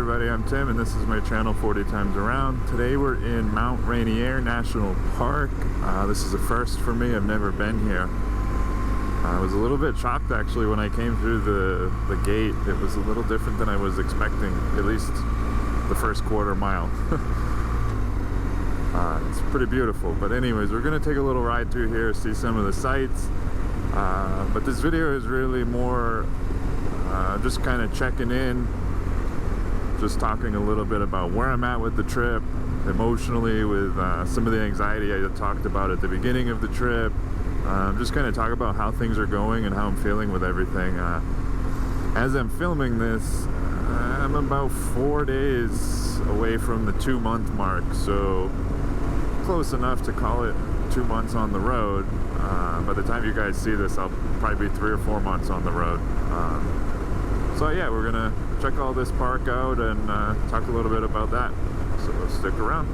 everybody, I'm Tim and this is my channel 40 Times Around. Today we're in Mt Ranier National Park. This is a first for me, I've never been here. I was a little bit shocked actually when I came through the gate. It was a little different than I was expecting, at least the first quarter mile. It's pretty beautiful, but anyways, we're going to take a little ride through here, see some of the sights. But this video is really more just kind of checking in, just talking a little bit about where I'm at with the trip, emotionally, with some of the anxiety I talked about at the beginning of the trip. Just kind of talk about how things are going and how I'm feeling with everything. As I'm filming this, I'm about 4 days away from the 2-month mark, so close enough to call it 2 months on the road. By the time you guys see this, I'll probably be 3 or 4 months on the road. So yeah, we're gonna check all this park out and talk a little bit about that. So stick around.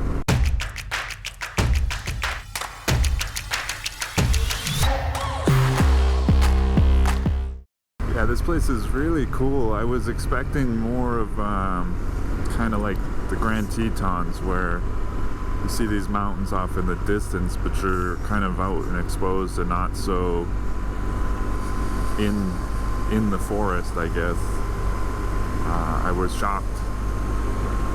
Yeah, this place is really cool. I was expecting more of kind of like the Grand Tetons, where you see these mountains off in the distance, but you're kind of out and exposed and not so in the forest, I guess. I was shocked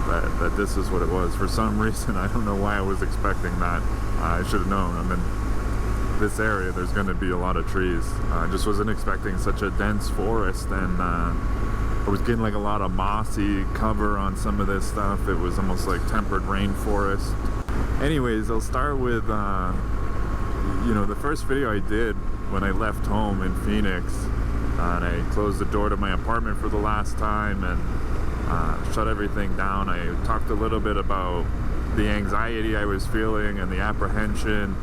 that this is what it was. For some reason, I don't know why I was expecting that. I should have known. I'm in this area, there's going to be a lot of trees. I just wasn't expecting such a dense forest, and I was getting like a lot of mossy cover on some of this stuff. It was almost like tempered rainforest. Anyways, I'll start with you know, the first video I did when I left home in Phoenix, and I closed the door to my apartment for the last time and shut everything down. I talked a little bit about the anxiety I was feeling and the apprehension.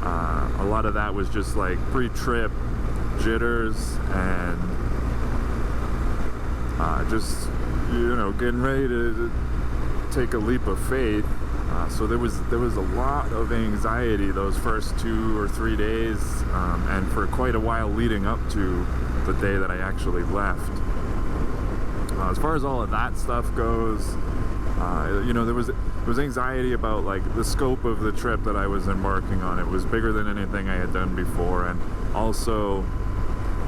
A lot of that was just like pre-trip jitters and just, you know, getting ready to take a leap of faith. So there was a lot of anxiety those first 2 or 3 days, and for quite a while leading up to the day that I actually left. As far as all of that stuff goes, you know, there was anxiety about like the scope of the trip that I was embarking on. It was bigger than anything I had done before, and also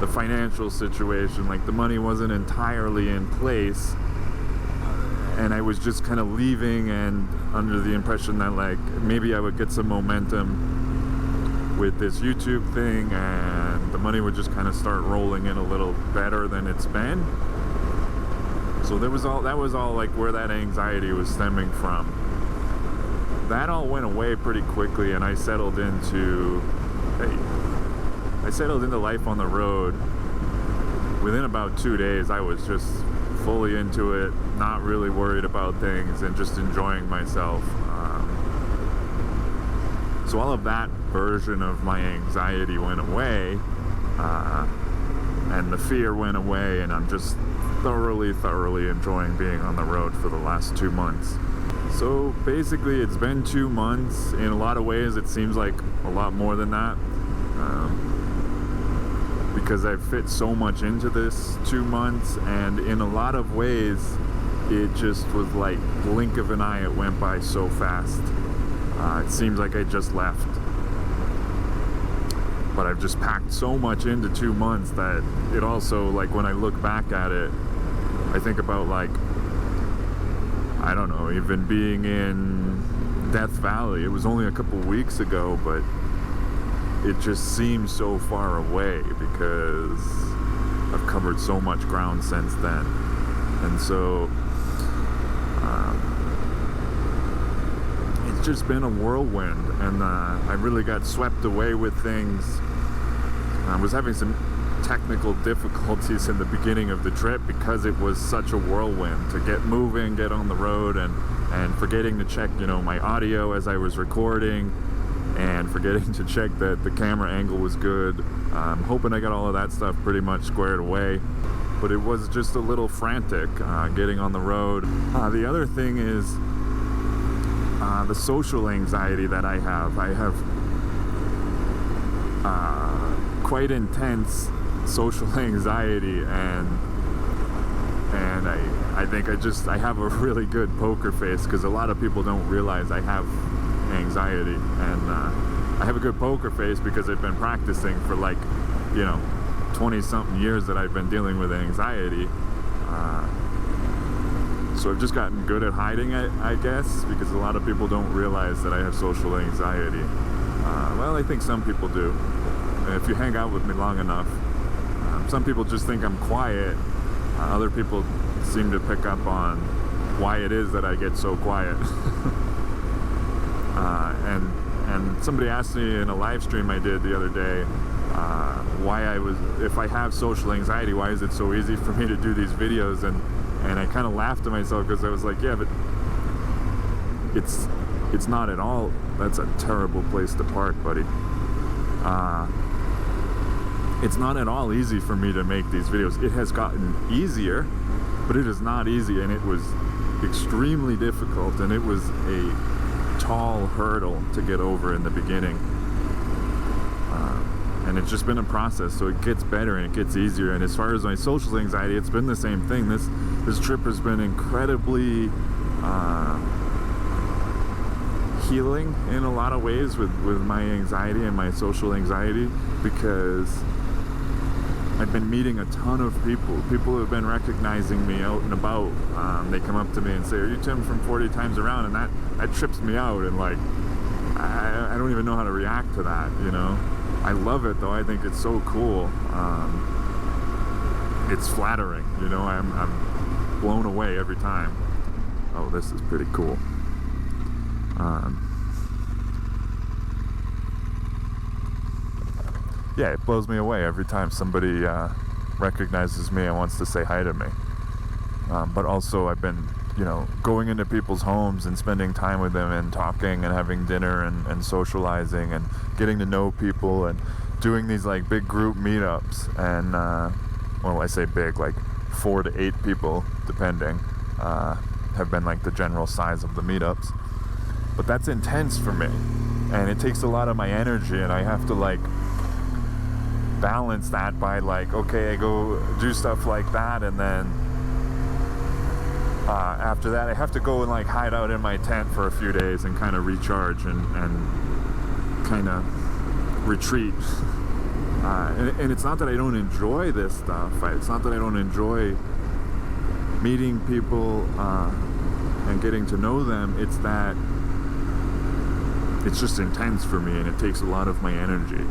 the financial situation. Like the money wasn't entirely in place, and I was just kind of leaving and under the impression that like maybe I would get some momentum with this YouTube thing and the money would just kind of start rolling in a little better than it's been. So that was all like where that anxiety was stemming from. That all went away pretty quickly, and I settled into life on the road. Within about 2 days, I was just fully into it, not really worried about things, and just enjoying myself. So all of that version of my anxiety went away, and the fear went away, and I'm just thoroughly enjoying being on the road for the last 2 months. So basically it's been 2 months. In a lot of ways it seems like a lot more than that, because I've fit so much into this 2 months, and in a lot of ways it just was like blink of an eye. It went by so fast. It seems like I just left, but I've just packed so much into 2 months that it also, like when I look back at it, I think about like, I don't know, even being in Death Valley. It was only a couple weeks ago, but it just seems so far away because I've covered so much ground since then. And so it's just been a whirlwind, and I really got swept away with things. I was having some technical difficulties in the beginning of the trip because it was such a whirlwind to get moving, get on the road, and forgetting to check, you know, my audio as I was recording, and forgetting to check that the camera angle was good. I'm hoping I got all of that stuff pretty much squared away, but it was just a little frantic getting on the road. The other thing is the social anxiety that I have. I have quite intense social anxiety, and and I think I have a really good poker face, because a lot of people don't realize I have anxiety, and I have a good poker face because I've been practicing for like, 20 something years that I've been dealing with anxiety. So I've just gotten good at hiding it, I guess, because a lot of people don't realize that I have social anxiety. Well, I think some people do. If you hang out with me long enough, some people just think I'm quiet. Other people seem to pick up on why it is that I get so quiet. And somebody asked me in a live stream I did the other day, if I have social anxiety, why is it so easy for me to do these videos? And I kind of laughed to myself, because I was like, yeah, but it's not at all. That's a terrible place to park, buddy. It's not at all easy for me to make these videos. It has gotten easier, but it is not easy, and it was extremely difficult, and it was a tall hurdle to get over in the beginning. And it's just been a process, so it gets better and it gets easier. And as far as my social anxiety, it's been the same thing. This trip has been incredibly healing in a lot of ways with my anxiety and my social anxiety, because I've been meeting a ton of people. People have been recognizing me out and about. They come up to me and say, "Are you Tim from 40 Times Around?" And that trips me out, and like I don't even know how to react to that, I love it though. I think it's so cool. It's flattering, I'm blown away every time. Oh, this is pretty cool. Yeah, it blows me away every time somebody recognizes me and wants to say hi to me. But also I've been, going into people's homes and spending time with them and talking and having dinner and socializing and getting to know people and doing these like big group meetups. And, well, I say big, like 4 to 8 people, depending, have been like the general size of the meetups. But that's intense for me, and it takes a lot of my energy, and I have to like balance that by like, okay, I go do stuff like that, and then after that I have to go and like hide out in my tent for a few days and kind of recharge and kind of retreat. And it's not that I don't enjoy this stuff. It's not that I don't enjoy meeting people and getting to know them. It's that it's just intense for me, and it takes a lot of my energy.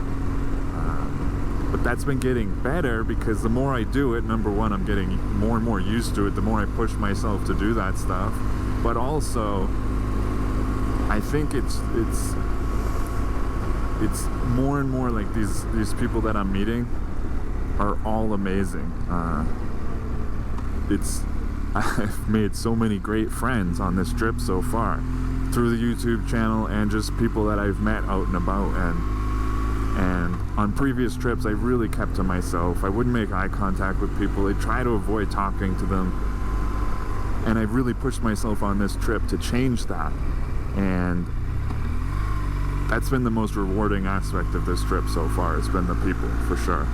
But that's been getting better, because the more I do it, number one, I'm getting more and more used to it, the more I push myself to do that stuff. But also, I think it's more and more like these people that I'm meeting are all amazing. I've made so many great friends on this trip so far, through the YouTube channel and just people that I've met out and about. And on previous trips, I really kept to myself. I wouldn't make eye contact with people. I try to avoid talking to them. And I really pushed myself on this trip to change that. And that's been the most rewarding aspect of this trip so far. It's been the people, for sure.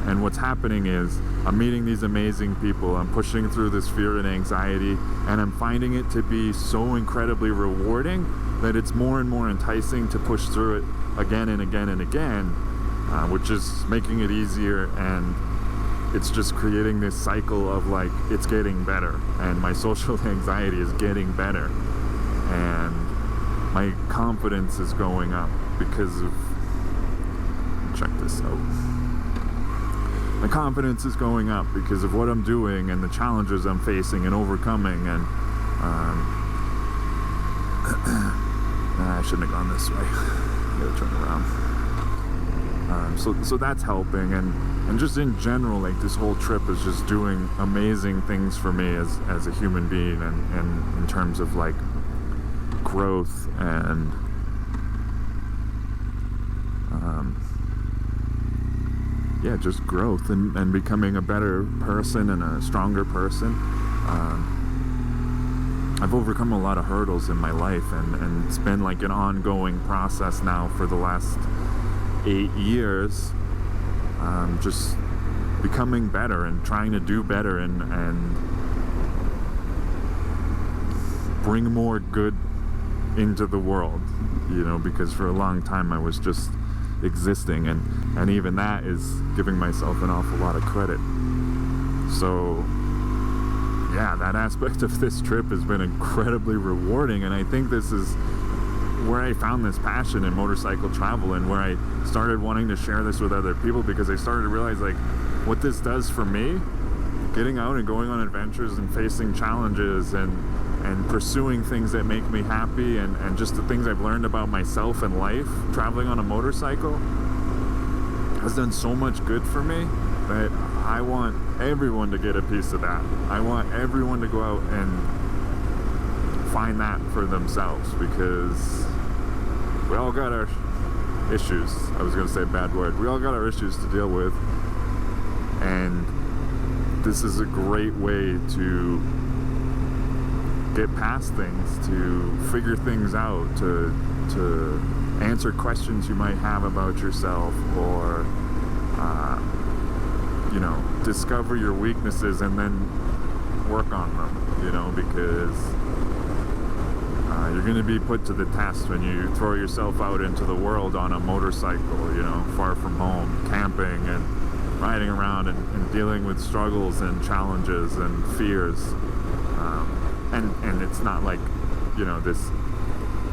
And what's happening is I'm meeting these amazing people. I'm pushing through this fear and anxiety, and I'm finding it to be so incredibly rewarding that it's more and more enticing to push through it again and again and again, which is making it easier, and it's just creating this cycle of like, it's getting better, and my social anxiety is getting better, and my confidence is going up because of, check this out. My confidence is going up because of what I'm doing and the challenges I'm facing and overcoming, and I shouldn't have gone this way. I gotta turn around. So that's helping, and just in general, like this whole trip is just doing amazing things for me as a human being, and in terms of like growth and yeah, just growth and becoming a better person and a stronger person. I've overcome a lot of hurdles in my life, and it's been like an ongoing process now for the last 8 years. Just becoming better and trying to do better and bring more good into the world, you know, because for a long time I was just existing, and even that is giving myself an awful lot of credit. So yeah, that aspect of this trip has been incredibly rewarding, and I think this is where I found this passion in motorcycle travel, and where I started wanting to share this with other people, because I started to realize like what this does for me, getting out and going on adventures and facing challenges and pursuing things that make me happy, and just the things I've learned about myself and life traveling on a motorcycle has done so much good for me that I want everyone to get a piece of that. I want everyone to go out and find that for themselves, because we all got our issues. I was going to say a bad word. We all got our issues to deal with, and this is a great way to get past things, to figure things out, to answer questions you might have about yourself, or you know, discover your weaknesses and then work on them, you know, because you're going to be put to the test when you throw yourself out into the world on a motorcycle, you know, far from home, camping and riding around and dealing with struggles and challenges and fears. And it's not like, you know, this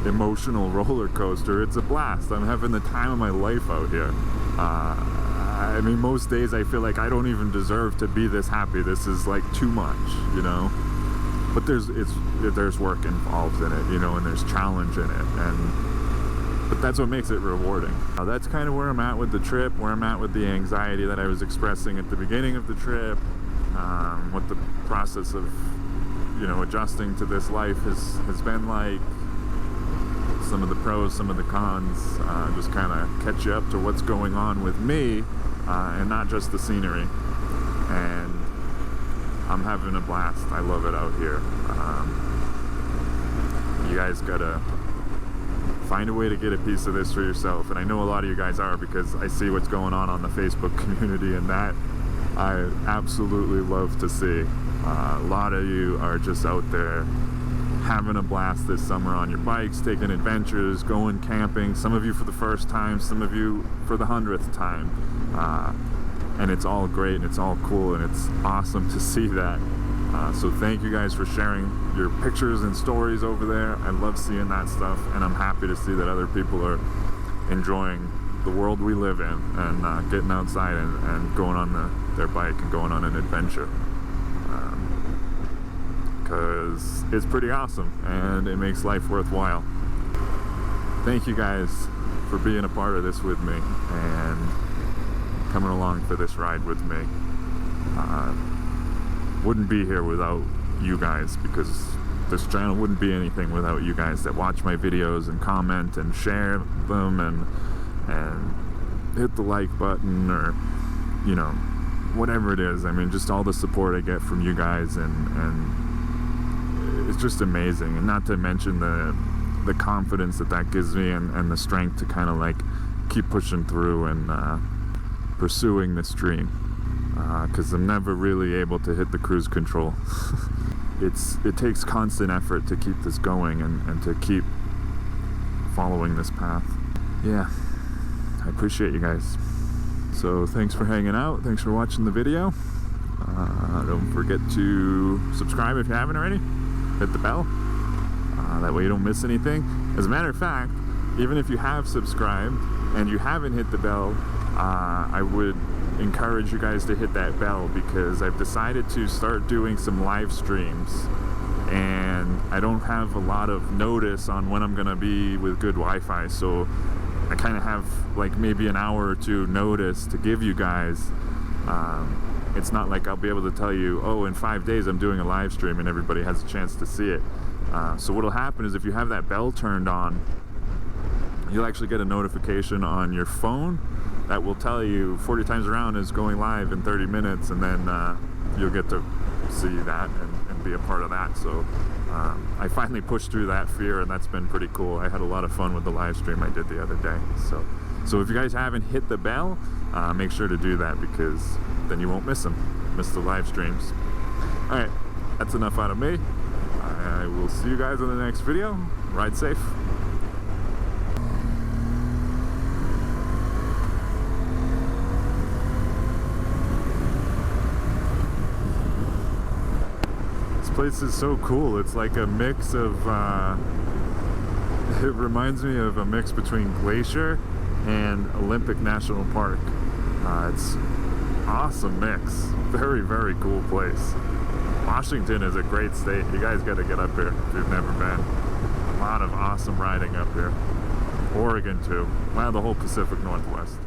emotional roller coaster. It's a blast. I'm having the time of my life out here. I mean, most days I feel like I don't even deserve to be this happy. This is like too much, you know. But there's work involved in it, you know, and there's challenge in it, but that's what makes it rewarding. That's kind of where I'm at with the trip, where I'm at with the anxiety that I was expressing at the beginning of the trip, what the process of, you know, adjusting to this life has been like, some of the pros, some of the cons, just kind of catch you up to what's going on with me, and not just the scenery. And I'm having a blast. I love it out here. You guys gotta find a way to get a piece of this for yourself, and I know a lot of you guys are, because I see what's going on the Facebook community, and that I absolutely love to see. A lot of you are just out there having a blast this summer on your bikes, taking adventures, going camping, some of you for the first time, some of you for the 100th time, and it's all great and it's all cool, and it's awesome to see that. So thank you guys for sharing your pictures and stories over there. I love seeing that stuff, and I'm happy to see that other people are enjoying the world we live in, and getting outside and going on their bike and going on an adventure. Because it's pretty awesome and it makes life worthwhile. Thank you guys for being a part of this with me and coming along for this ride with me. Wouldn't be here without you guys, because this channel wouldn't be anything without you guys that watch my videos and comment and share them and hit the like button, or, you know, whatever it is. I mean, just all the support I get from you guys, and it's just amazing. And not to mention the confidence that gives me, and the strength to kind of like keep pushing through and pursuing this dream, because I'm never really able to hit the cruise control. It takes constant effort to keep this going and to keep following this path. Yeah, I appreciate you guys. So thanks for hanging out. Thanks for watching the video. Don't forget to subscribe if you haven't already. Hit the bell. That way you don't miss anything. As a matter of fact, even if you have subscribed and you haven't hit the bell, I would encourage you guys to hit that bell, because I've decided to start doing some live streams, and I don't have a lot of notice on when I'm gonna be with good Wi-Fi, so I kind of have like maybe an hour or two notice to give you guys. It's not like I'll be able to tell you, oh, in 5 days I'm doing a live stream and everybody has a chance to see it. So what'll happen is, if you have that bell turned on, you'll actually get a notification on your phone that will tell you 40 times around is going live in 30 minutes, and then you'll get to see that and be a part of that. So I finally pushed through that fear, and that's been pretty cool. I had a lot of fun with the live stream I did the other day. So if you guys haven't hit the bell, make sure to do that, because then you won't miss the live streams. All right, that's enough out of me. I will see you guys in the next video. Ride safe. This place is so cool. It's like a mix of, it reminds me of a mix between Glacier and Olympic National Park. It's awesome mix. Very, very cool place. Washington is a great state. You guys got to get up here if you've never been. A lot of awesome riding up here. Oregon too. Wow, the whole Pacific Northwest.